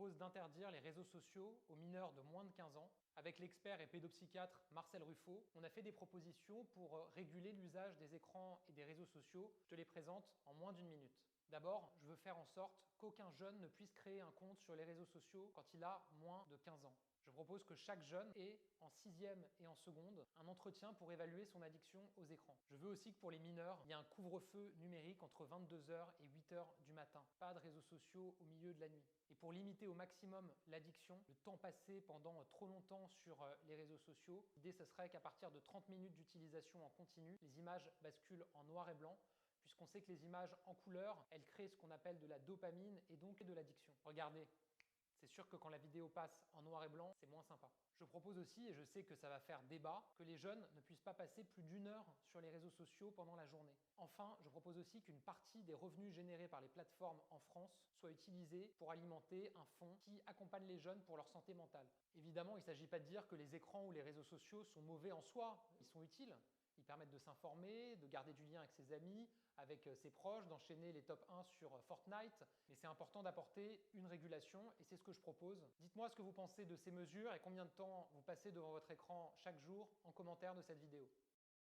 propose d'interdire les réseaux sociaux aux mineurs de moins de 15 ans. Avec l'expert et pédopsychiatre Marcel Ruffo, on a fait des propositions pour réguler l'usage des écrans et des réseaux sociaux. Je te les présente en moins d'une minute. D'abord, je veux faire en sorte qu'aucun jeune ne puisse créer un compte sur les réseaux sociaux quand il a moins de 15 ans. Je propose que chaque jeune ait, en sixième et en seconde, un entretien pour évaluer son addiction aux écrans. Je veux aussi que pour les mineurs, il y ait un couvre-feu numérique entre 22 h et 8 h du matin. Pas de réseaux sociaux au milieu de la nuit. Et pour limiter au maximum l'addiction, le temps passé pendant trop longtemps sur les réseaux sociaux, l'idée ce serait qu'à partir de 30 minutes d'utilisation en continu, les images basculent en noir et blanc, puisqu'on sait que les images en couleur, elles créent ce qu'on appelle de la dopamine et donc de l'addiction. Regardez, c'est sûr que quand la vidéo passe en noir et blanc, c'est moins sympa. Je propose aussi, et je sais que ça va faire débat, que les jeunes ne puissent pas passer plus d'1 heure sur les réseaux sociaux pendant la journée. Enfin, je propose aussi qu'une partie des revenus générés par les plateformes en France soit utilisée pour alimenter un fonds qui accompagne les jeunes pour leur santé mentale. Évidemment, il ne s'agit pas de dire que les écrans ou les réseaux sociaux sont mauvais en soi, ils sont utiles. Ils permettent de s'informer, de garder du lien avec ses amis, avec ses proches, d'enchaîner les top 1 sur Fortnite. Mais c'est important d'apporter une régulation et c'est ce que je propose. Dites-moi ce que vous pensez de ces mesures et combien de temps vous passez devant votre écran chaque jour en commentaire de cette vidéo.